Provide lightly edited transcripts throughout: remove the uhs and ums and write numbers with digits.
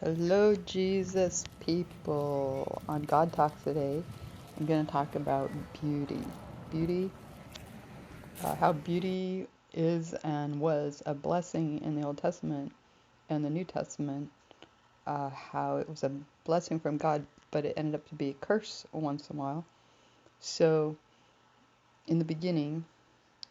Hello, Jesus people. On God Talk today, I'm going to talk about beauty. Beauty, how beauty is and was a blessing in the Old Testament and the New Testament, how it was a blessing from God, but it ended up to be a curse once in a while. So, in the beginning,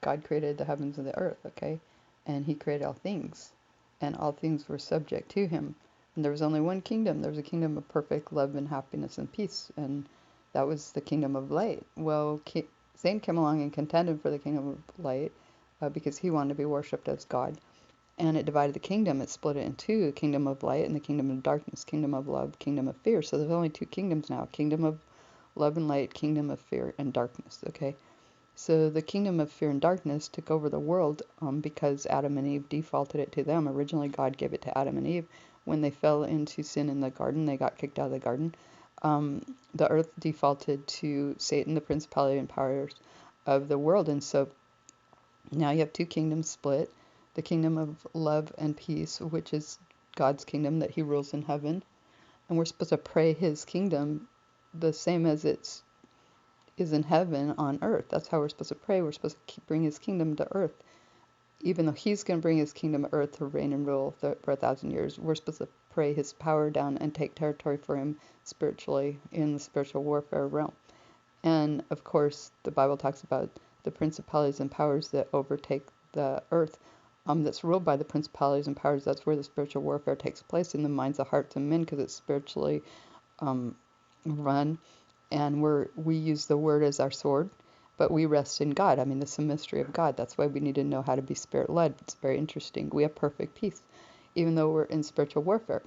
God created the heavens and the earth, okay? And He created all things, and all things were subject to Him. And there was only one kingdom. There was a kingdom of perfect love and happiness and peace, and that was the kingdom of light. Well, Satan came along and contended for the kingdom of light because he wanted to be worshipped as God. And it divided the kingdom. It split it in two: the kingdom of light and the kingdom of darkness, kingdom of love, kingdom of fear. So there's only two kingdoms now: kingdom of love and light, kingdom of fear and darkness. Okay. So the kingdom of fear and darkness took over the world because Adam and Eve defaulted it to them. Originally, God gave it to Adam and Eve. When they fell into sin in the garden, they got kicked out of the garden. The earth defaulted to Satan, the principality and powers of the world. And so now you have two kingdoms split: the kingdom of love and peace, which is God's kingdom that He rules in heaven. And we're supposed to pray His kingdom the same as it's is in heaven on earth. That's how we're supposed to pray. We're supposed to bring His kingdom to earth. Even though He's going to bring His kingdom to earth to reign and rule for 1,000 years, we're supposed to pray His power down and take territory for Him spiritually in the spiritual warfare realm. And of course, the Bible talks about the principalities and powers that overtake the earth. That's ruled by the principalities and powers. That's where the spiritual warfare takes place, in the minds of hearts and men, because it's spiritually um, run, and we use the word as our sword, but we rest in God. I mean, it's a mystery of God. That's why we need to know how to be spirit led. It's very interesting. We have perfect peace, even though we're in spiritual warfare.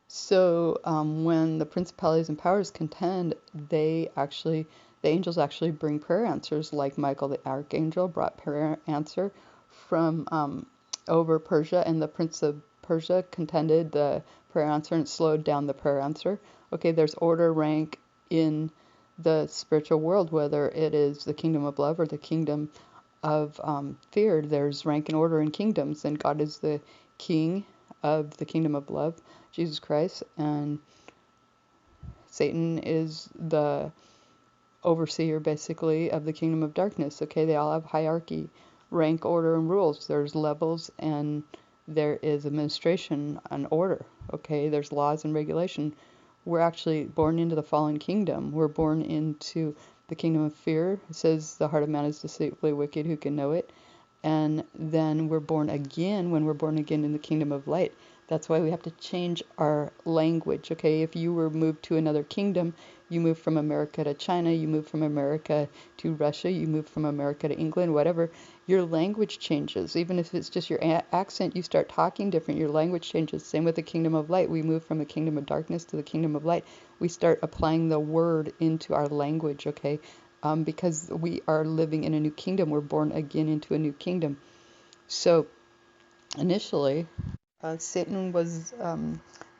So when the principalities and powers contend, the angels actually bring prayer answers, like Michael the archangel brought prayer answer from over Persia, and the prince of Persia contended the prayer answer and slowed down the prayer answer. Okay, there's order, rank in the spiritual world, whether it is the kingdom of love or the kingdom of fear. There's rank and order in kingdoms, and God is the king of the kingdom of love, Jesus Christ, and Satan is the overseer, basically, of the kingdom of darkness. Okay, they all have hierarchy, rank, order, and rules. There's levels, and there is administration and order. Okay, there's laws and regulation. We're actually born into the fallen kingdom. We're born into the kingdom of fear. It says the heart of man is deceitfully wicked, who can know it? And then we're born again when we're born again in the kingdom of light. That's why we have to change our language. Okay, if you were moved to another kingdom, you move from America to China, you move from America to Russia, you move from America to England, whatever, your language changes. Even if it's just your accent, you start talking different, your language changes. Same with the kingdom of light. We move from the kingdom of darkness to the kingdom of light. We start applying the word into our language, okay? Because we are living in a new kingdom. We're born again into a new kingdom. So initially, Satan was,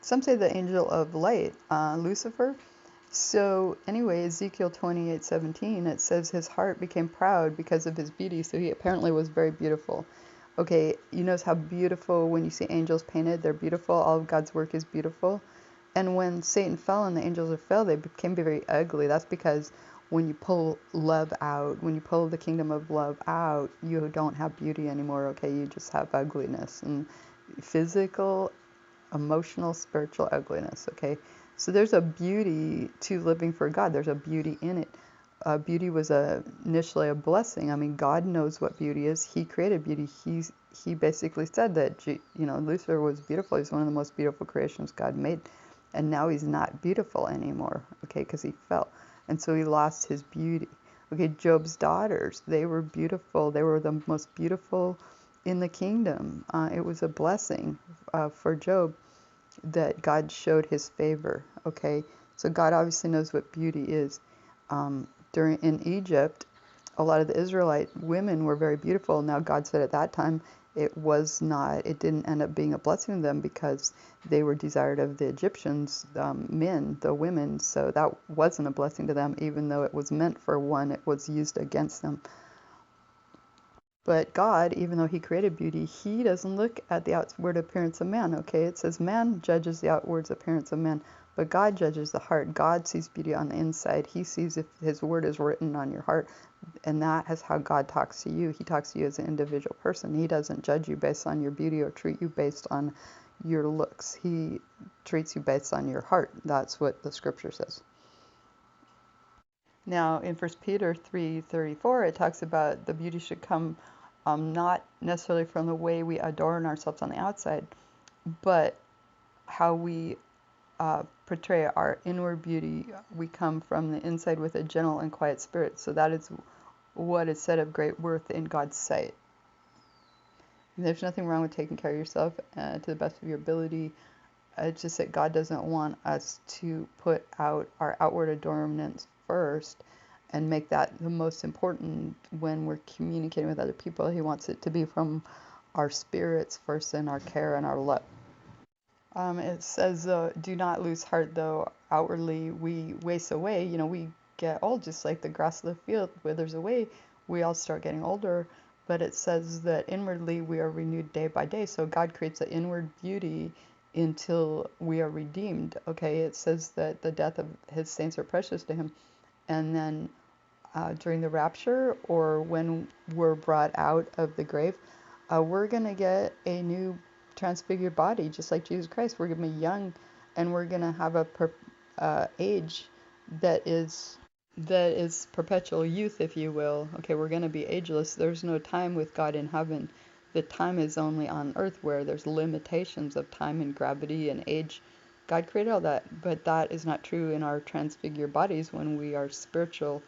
some say, the angel of light, Lucifer. So anyway, Ezekiel 28:17, it says his heart became proud because of his beauty. So he apparently was very beautiful. Okay, you notice how beautiful when you see angels painted, they're beautiful. All of God's work is beautiful. And when Satan fell and the angels fell, they became very ugly. That's because when you pull love out, when you pull the kingdom of love out, you don't have beauty anymore, okay? You just have ugliness and physical, emotional, spiritual ugliness, okay? So there's a beauty to living for God. There's a beauty in it. Beauty was initially a blessing. I mean, God knows what beauty is. He created beauty. He basically said that, Lucifer was beautiful. He's one of the most beautiful creations God made. And now he's not beautiful anymore, okay, because he fell. And so he lost his beauty. Okay, Job's daughters, they were beautiful. They were the most beautiful in the kingdom. It was a blessing for Job that God showed his favor, okay? So God obviously knows what beauty is. In Egypt, a lot of the Israelite women were very beautiful. Now God said at that time it didn't end up being a blessing to them because they were desired of the Egyptians, men, the women. So that wasn't a blessing to them, even though it was meant for one, it was used against them. But God, even though he created beauty, he doesn't look at the outward appearance of man, okay? It says man judges the outward appearance of man, but God judges the heart. God sees beauty on the inside. He sees if his word is written on your heart, and that is how God talks to you. He talks to you as an individual person. He doesn't judge you based on your beauty or treat you based on your looks. He treats you based on your heart. That's what the scripture says. Now, in 1 Peter 3:34, it talks about the beauty should come not necessarily from the way we adorn ourselves on the outside, but how we portray our inward beauty. We come from the inside with a gentle and quiet spirit. So that is what is said of great worth in God's sight. And there's nothing wrong with taking care of yourself to the best of your ability. It's just that God doesn't want us to put out our outward adornments first and make that the most important when we're communicating with other people. He wants it to be from our spirits first and our care and our love. It says, do not lose heart, though outwardly we waste away. We get old just like the grass of the field withers away. We all start getting older, but it says that inwardly we are renewed day by day. So God creates an inward beauty until we are redeemed. Okay, it says that the death of his saints are precious to him. And then during the rapture, or when we're brought out of the grave, we're going to get a new transfigured body, just like Jesus Christ. We're going to be young, and we're going to have a age that is perpetual youth, if you will. Okay, we're going to be ageless. There's no time with God in heaven. The time is only on earth, where there's limitations of time and gravity and age. God created all that, but that is not true in our transfigured bodies when we are spiritual.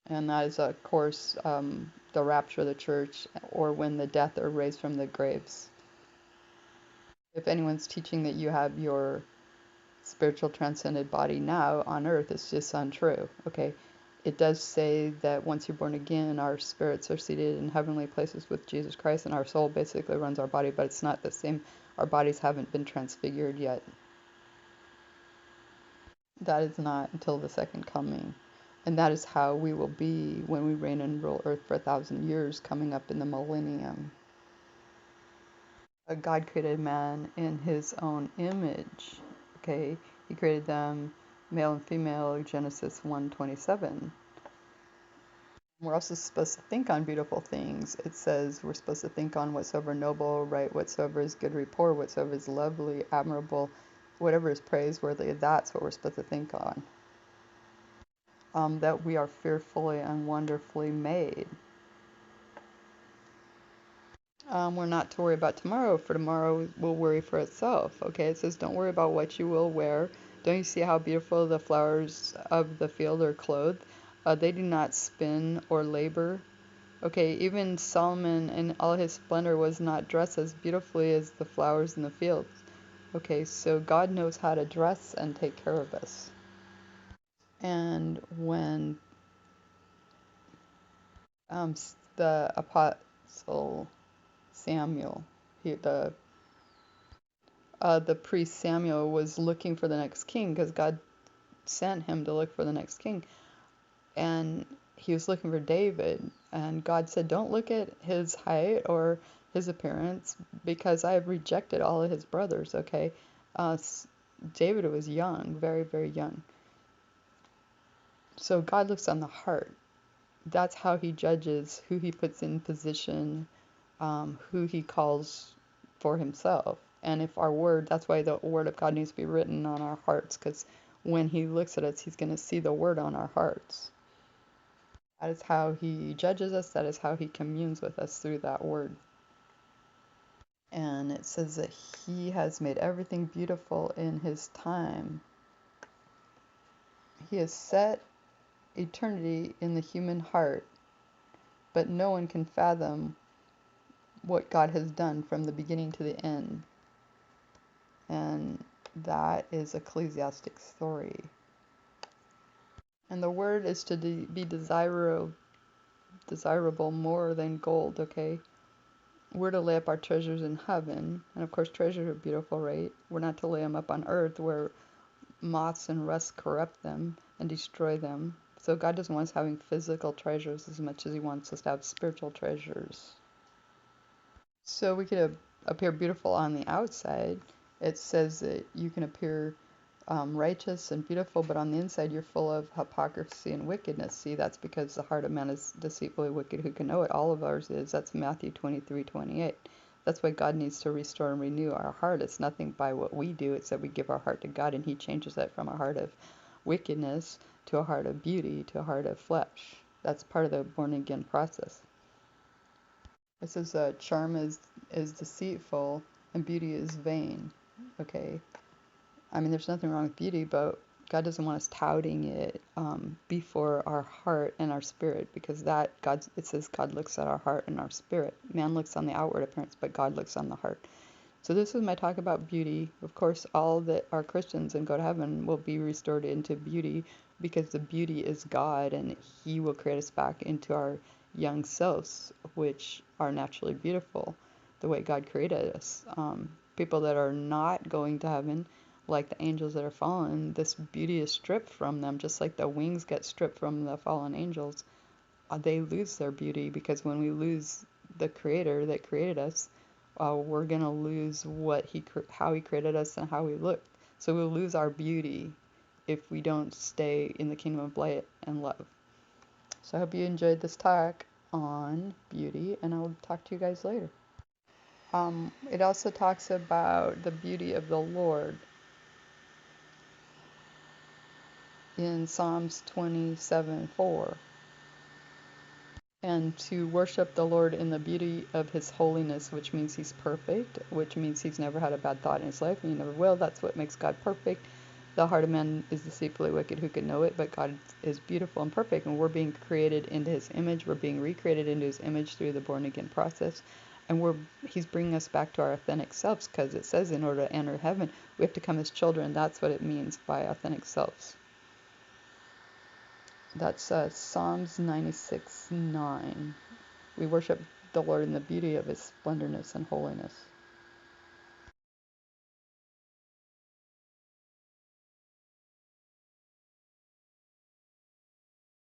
And that is, of course, the rapture of the church, or when the death are raised from the graves. If anyone's teaching that you have your spiritual transcended body now on earth, it's just untrue. Okay, it does say that once you're born again, our spirits are seated in heavenly places with Jesus Christ, and our soul basically runs our body, but it's not the same. Our bodies haven't been transfigured yet. That is not until the second coming. And that is how we will be when we reign and rule earth for 1,000 years, coming up in the millennium. God created man in his own image. Okay, he created them male and female, Genesis 1:27. We're also supposed to think on beautiful things. It says we're supposed to think on whatsoever noble, right, whatsoever is good report, whatsoever is lovely, admirable, whatever is praiseworthy. That's what we're supposed to think on. That we are fearfully and wonderfully made. We're not to worry about tomorrow, for tomorrow will worry for itself. Okay, it says, don't worry about what you will wear. Don't you see how beautiful the flowers of the field are clothed? They do not spin or labor. Okay, even Solomon in all his splendor was not dressed as beautifully as the flowers in the fields. Okay, so God knows how to dress and take care of us. And when the apostle Samuel, the priest Samuel was looking for the next king, because God sent him to look for the next king, and he was looking for David, and God said, don't look at his height or his appearance, because I have rejected all of his brothers. Okay, David was young, very, very young. So God looks on the heart. That's how he judges who he puts in position, who he calls for himself. And if our word, that's why the word of God needs to be written on our hearts, because when he looks at us, he's going to see the word on our hearts. That is how he judges us. That is how he communes with us, through that word. And it says that he has made everything beautiful in his time. He has set eternity in the human heart, but no one can fathom what God has done from the beginning to the end. And that is Ecclesiastes 3. And the word is to be desirable more than gold, okay? We're to lay up our treasures in heaven. And of course, treasures are beautiful, right? We're not to lay them up on earth, where moths and rust corrupt them and destroy them. So God doesn't want us having physical treasures as much as he wants us to have spiritual treasures. So we could appear beautiful on the outside. It says that you can appear righteous and beautiful, but on the inside you're full of hypocrisy and wickedness. See, that's because the heart of man is deceitfully wicked. Who can know it? All of ours is. That's Matthew 23:28. That's why God needs to restore and renew our heart. It's nothing by what we do. It's that we give our heart to God, and he changes that from a heart of wickedness to a heart of beauty to a heart of flesh. That's part of the born again process. It says charm is deceitful and beauty is vain. Okay, I mean, there's nothing wrong with beauty, but God doesn't want us touting it before our heart and our spirit, because it says God looks at our heart and our spirit. Man looks on the outward appearance, but God looks on the heart. So this is my talk about beauty. Of course, all that are Christians and go to heaven will be restored into beauty, because the beauty is God, and he will create us back into our young selves, which are naturally beautiful, the way God created us. People that are not going to heaven, like the angels that are fallen, this beauty is stripped from them, just like the wings get stripped from the fallen angels. They lose their beauty, because when we lose the creator that created us, we're going to lose how he created us and how we look. So we'll lose our beauty if we don't stay in the kingdom of light and love. So I hope you enjoyed this talk on beauty, and I'll talk to you guys later. It also talks about the beauty of the Lord in Psalms 27:4. And to worship the Lord in the beauty of his holiness, which means he's perfect, which means he's never had a bad thought in his life, and he never will. That's what makes God perfect. The heart of man is deceitfully wicked, who can know it? But God is beautiful and perfect, and we're being created into his image. We're being recreated into his image through the born again process, and he's bringing us back to our authentic selves, because it says in order to enter heaven, we have to come as children. That's what it means by authentic selves. That's Psalms 96:9. We worship the Lord in the beauty of his splendorness and holiness.